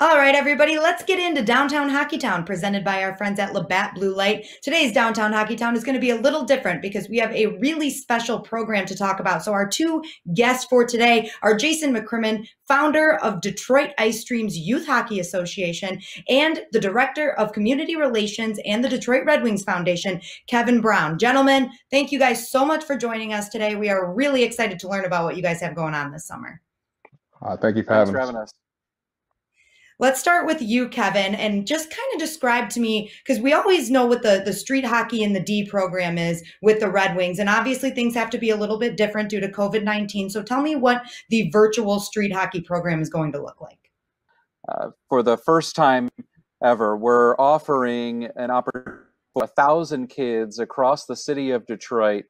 All right, everybody, let's get into Downtown Hockeytown, presented by our friends at Labatt Blue Light. Today's Downtown Hockeytown is going to be a little different because we have a really special program to talk about. So our two guests for today are Jason McCrimmon, founder of Detroit Ice Streams Youth Hockey Association, and the director of community relations and the Detroit Red Wings Foundation, Kevin Brown. Gentlemen, thank you guys so much for joining us today. We are really excited to learn about what you guys have going on this summer. Thank you for Thanks having for us. having us. Let's start with you, Kevin, and just kind of describe to me, because we always know what the street hockey and the D program is with the Red Wings, and obviously things have to be a little bit different due to COVID-19. So tell me what the virtual street hockey program is going to look like. For the first time ever, we're offering an opportunity for 1,000 kids across the city of Detroit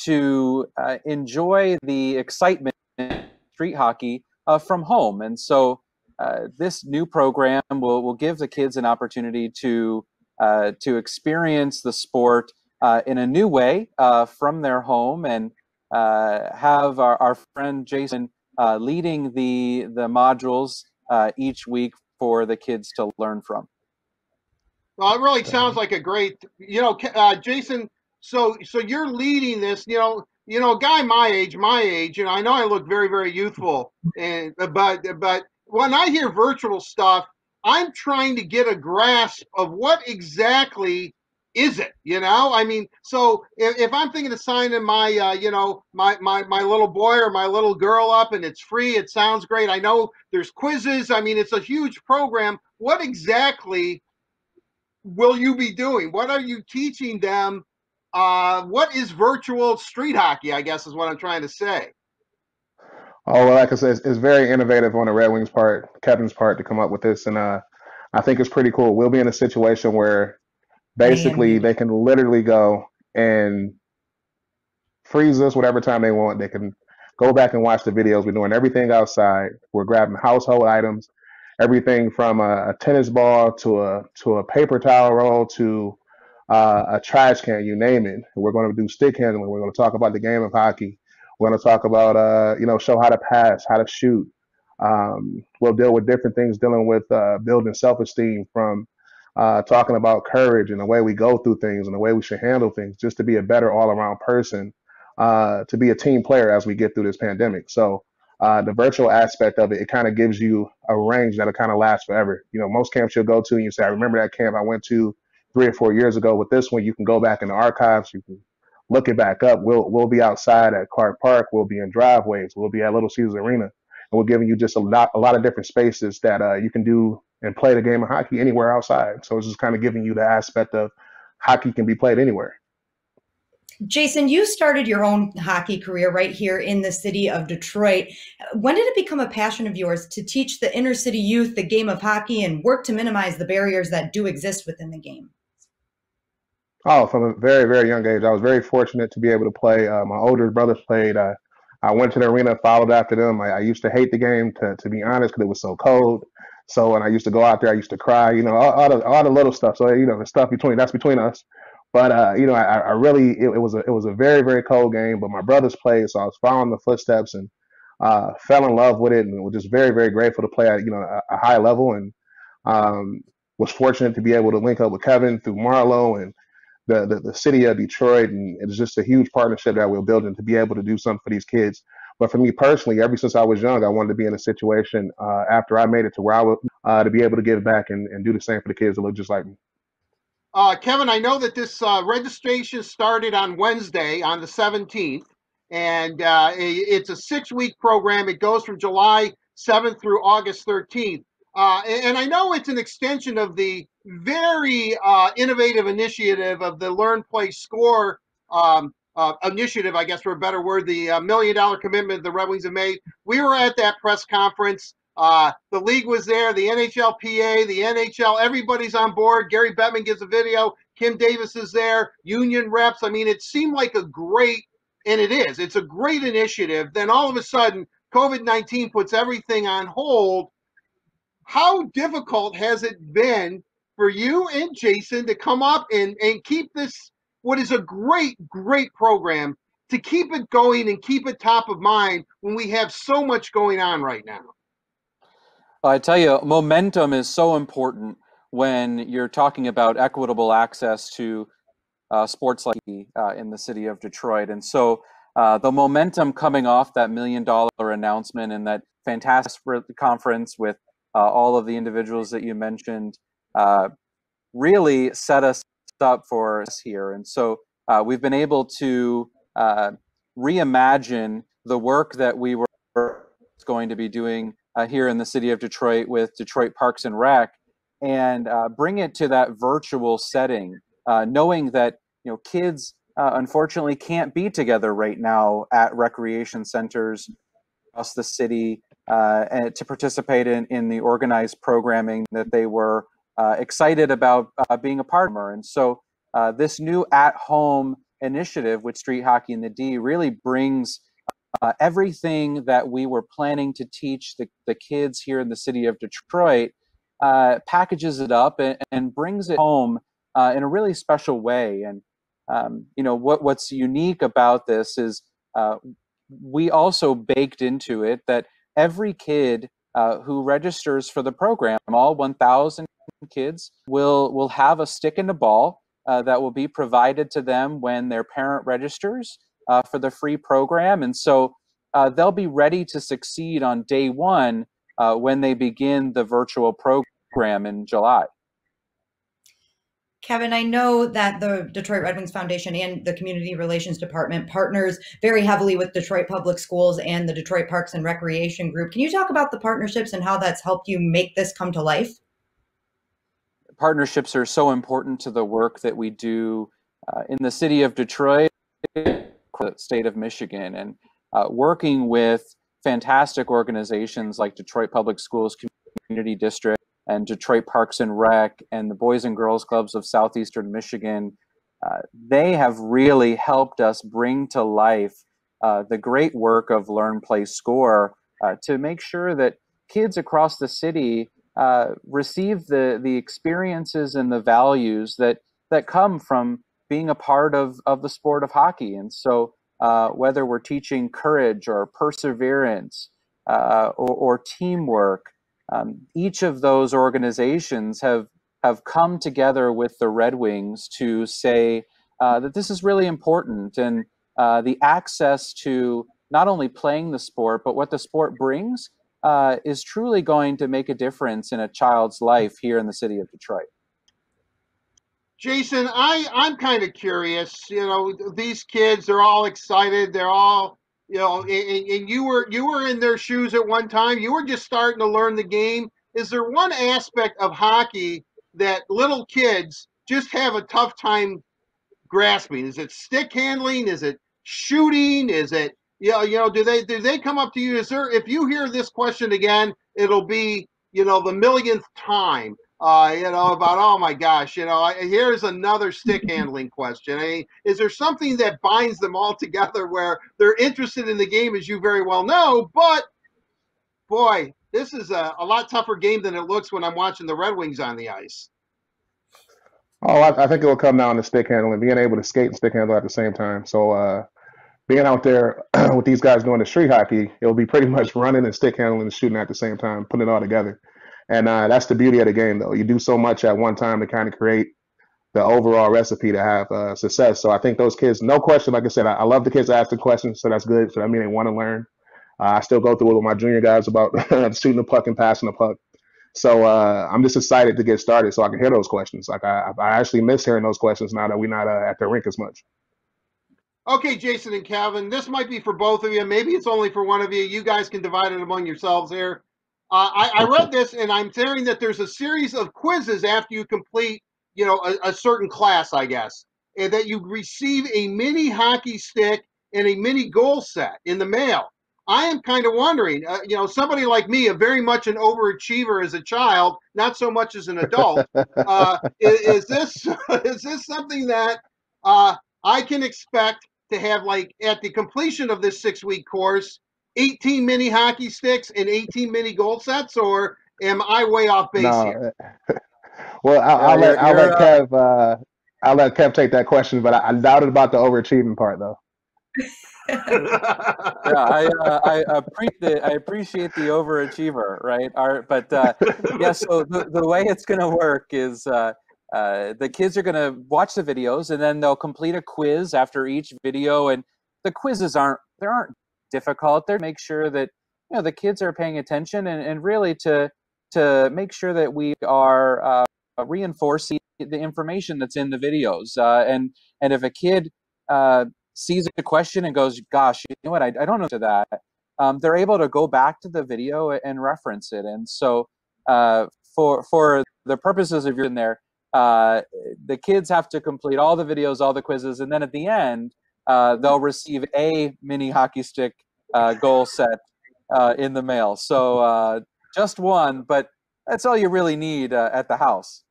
to enjoy the excitement of street hockey from home. And so this new program will give the kids an opportunity to experience the sport in a new way from their home, and have our friend Jason leading the modules each week for the kids to learn from. Well, it really sounds like a great, Jason. So you're leading this, a guy my age, I know I look very, very youthful, but when I hear virtual stuff, I'm trying to get a grasp of what exactly is it, I mean, so if I'm thinking of signing my, my little boy or my little girl up and it's free, it sounds great. I know there's quizzes. I mean, it's a huge program. What exactly will you be doing? What are you teaching them? What is virtual street hockey, I guess is what I'm trying to say. Oh, well, like I said, it's very innovative on the Red Wings part, Kevin's part, to come up with this. And I think it's pretty cool. We'll be in a situation where basically they can literally go and freeze us whatever time they want. They can go back and watch the videos. We're doing everything outside. We're grabbing household items, everything from a tennis ball to a paper towel roll to a trash can, you name it. We're going to do stick handling. We're going to talk about the game of hockey. We're going to talk about, show how to pass, how to shoot. We'll deal with different things dealing with building self-esteem, from talking about courage and the way we go through things and the way we should handle things, just to be a better all-around person, to be a team player as we get through this pandemic. So the virtual aspect of it kind of gives you a range that'll kind of last forever. Most camps you'll go to and you say, I remember that camp I went to 3 or 4 years ago. With this one, you can go back in the archives. You can look it back up. We'll be outside at Clark Park. We'll be in driveways. We'll be at Little Caesars Arena, and we're giving you just a lot of different spaces that you can do and play the game of hockey anywhere outside. So it's just kind of giving you the aspect of hockey can be played anywhere. Jason, you started your own hockey career right here in the city of Detroit. When did it become a passion of yours to teach the inner city youth the game of hockey and work to minimize the barriers that do exist within the game? Oh, from a very, very young age. I was very fortunate to be able to play. My older brothers played. I went to the arena, followed after them. I used to hate the game, to be honest, because it was so cold. So when I used to go out there, I used to cry, all the little stuff. So, the stuff that's between us. But, I really, it was a very, very cold game, but my brothers played. So I was following the footsteps and fell in love with it, and was just very, very grateful to play at, a high level, and was fortunate to be able to link up with Kevin through Marlowe and the city of Detroit, and it's just a huge partnership that we're building to be able to do something for these kids. But for me personally, ever since I was young, I wanted to be in a situation after I made it to where I would to be able to give back and do the same for the kids that look just like me. Kevin, I know that this registration started on Wednesday, on the 17th, and it's a 6-week program. It goes from July 7th through August 13th. And I know it's an extension of the very innovative initiative of the Learn, Play, Score initiative, I guess for a better word, the $1 million commitment the Red Wings have made. We were at that press conference. The league was there, the NHLPA, the NHL, everybody's on board. Gary Bettman gives a video. Kim Davis is there, union reps. I mean, it seemed like it's a great initiative. Then all of a sudden, COVID-19 puts everything on hold. How difficult has it been for you and Jason to come up and keep this, what is a great, great program, to keep it going and keep it top of mind when we have so much going on right now? I tell you, momentum is so important when you're talking about equitable access to sports like in the city of Detroit. And so the momentum coming off that $1 million announcement and that fantastic conference with all of the individuals that you mentioned really set us up for us here. And so we've been able to reimagine the work that we were going to be doing here in the city of Detroit with Detroit Parks and Rec, and bring it to that virtual setting, knowing that kids unfortunately can't be together right now at recreation centers across the city and to participate in the organized programming that they were excited about being a part of. And so this new at-home initiative with Street Hockey in the D really brings everything that we were planning to teach the kids here in the city of Detroit, packages it up and brings it home in a really special way. And what's unique about this is we also baked into it that every kid who registers for the program, all 1,000 kids, will have a stick and a ball that will be provided to them when their parent registers for the free program. And so they'll be ready to succeed on day one when they begin the virtual program in July. Kevin, I know that the Detroit Red Wings Foundation and the Community Relations Department partners very heavily with Detroit Public Schools and the Detroit Parks and Recreation Group. Can you talk about the partnerships and how that's helped you make this come to life? Partnerships are so important to the work that we do in the city of Detroit, the state of Michigan, and working with fantastic organizations like Detroit Public Schools Community District and Detroit Parks and Rec and the Boys and Girls Clubs of Southeastern Michigan. They have really helped us bring to life the great work of Learn, Play, Score to make sure that kids across the city receive the experiences and the values that come from being a part of the sport of hockey. And so whether we're teaching courage or perseverance or teamwork, each of those organizations have come together with the Red Wings to say that this is really important, and the access to not only playing the sport, but what the sport brings is truly going to make a difference in a child's life here in the city of Detroit. Jason, I'm kind of curious. These kids are all excited. They're all, and you were in their shoes at one time. You were just starting to learn the game. Is there one aspect of hockey that little kids just have a tough time grasping? Is it stick handling? Is it shooting? Is it do they come up to you? If you hear this question again, it'll be the millionth time. About, oh my gosh, here's another stick handling question. I mean, is there something that binds them all together where they're interested in the game, as you very well know, but boy, this is a lot tougher game than it looks when I'm watching the Red Wings on the ice. Oh, I think it will come down to stick handling, being able to skate and stick handle at the same time. So being out there with these guys doing the street hockey, it'll be pretty much running and stick handling and shooting at the same time, putting it all together. And that's the beauty of the game, though. You do so much at one time to kind of create the overall recipe to have success. So I think those kids, no question, like I said, I love the kids asking questions, so that's good. So that means they want to learn. I still go through it with my junior guys about shooting the puck and passing the puck. So I'm just excited to get started so I can hear those questions. Like I actually miss hearing those questions now that we're not at the rink as much. Okay, Jason and Kevin, this might be for both of you. Maybe it's only for one of you. You guys can divide it among yourselves here. I read this, and I'm hearing that there's a series of quizzes after you complete, a certain class, I guess, and that you receive a mini hockey stick and a mini goal set in the mail. I am kind of wondering, somebody like me, a very much an overachiever as a child, not so much as an adult. Is this something that I can expect to have, like, at the completion of this 6-week course, 18 mini hockey sticks and 18 mini goal sets, or am I way off base here? Well, I'll let Kev take that question, but I doubted about the overachieving part, though. I appreciate the overachiever, right? Yeah, so the way it's going to work is the kids are going to watch the videos and then they'll complete a quiz after each video. And the quizzes aren't difficult. They're to make sure that the kids are paying attention and really to make sure that we are reinforcing the information that's in the videos. And if a kid sees a question and goes, gosh, you know what, I don't know to that, they're able to go back to the video and reference it. And so for the purposes of you're in there, the kids have to complete all the videos, all the quizzes, and then at the end, they'll receive a mini hockey stick goal set in the mail. So just one, but that's all you really need at the house.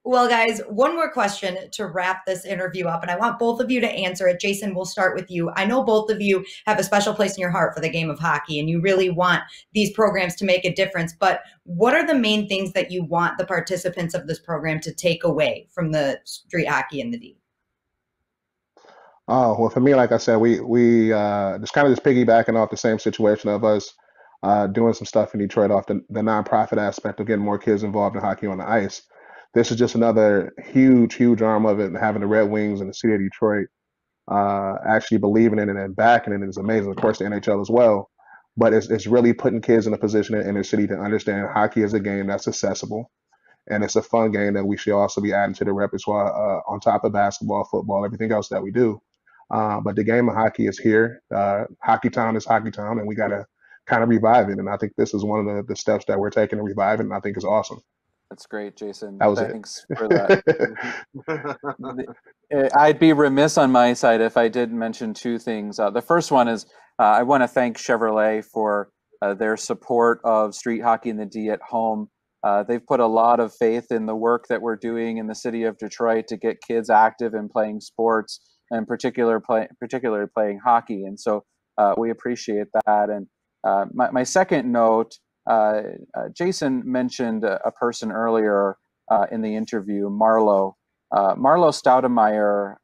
Well, guys, one more question to wrap this interview up, and I want both of you to answer it. Jason, we'll start with you. I know both of you have a special place in your heart for the game of hockey, and you really want these programs to make a difference. But what are the main things that you want the participants of this program to take away from the street hockey in the D? Oh, well, for me, like I said, we just kind of just piggybacking off the same situation of us doing some stuff in Detroit off the nonprofit aspect of getting more kids involved in hockey on the ice. This is just another huge, huge arm of it, and having the Red Wings and the city of Detroit actually believing in it and backing it is amazing. Of course, the NHL as well, but it's really putting kids in a position in the city to understand hockey is a game that's accessible, and it's a fun game that we should also be adding to the repertoire on top of basketball, football, everything else that we do. But the game of hockey is here. Hockeytown is Hockeytown, and we got to kind of revive it. And I think this is one of the steps that we're taking to revive it, and I think it's awesome. That's great, Jason. Thanks for that. I'd be remiss on my side if I didn't mention two things. The first one is I want to thank Chevrolet for their support of street hockey in the D at home. They've put a lot of faith in the work that we're doing in the city of Detroit to get kids active in playing sports, and particularly playing hockey. And so we appreciate that. And my second note, Jason mentioned a person earlier in the interview, Marlo. Marlo Stoudemeyer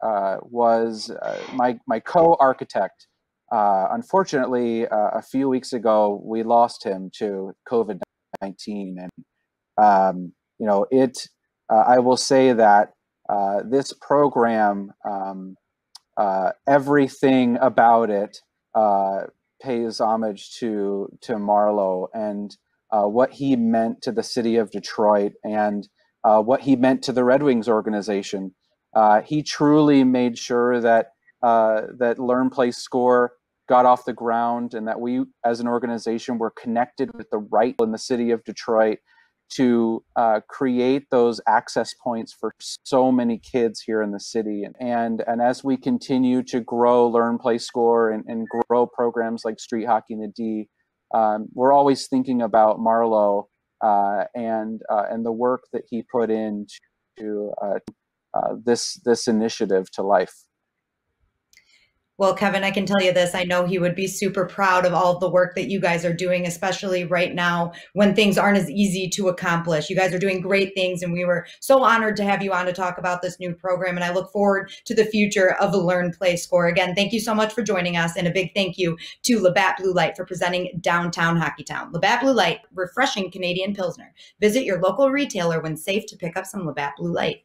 was my co-architect. Unfortunately, a few weeks ago, we lost him to COVID-19. And, I will say that this program, everything about it pays homage to Marlo and what he meant to the city of Detroit and what he meant to the Red Wings organization. He truly made sure that Learn, Play, Score got off the ground, and that we as an organization were connected with the right in the city of Detroit to create those access points for so many kids here in the city. And as we continue to grow Learn, Play, Score and grow programs like Street Hockey in the D, we're always thinking about Marlo and the work that he put into this initiative to life. Well, Kevin, I can tell you this. I know he would be super proud of all of the work that you guys are doing, especially right now when things aren't as easy to accomplish. You guys are doing great things, and we were so honored to have you on to talk about this new program. And I look forward to the future of Learn, Play, Score. Again, thank you so much for joining us, and a big thank you to Labatt Blue Light for presenting Downtown Hockeytown. Labatt Blue Light, refreshing Canadian Pilsner. Visit your local retailer when safe to pick up some Labatt Blue Light.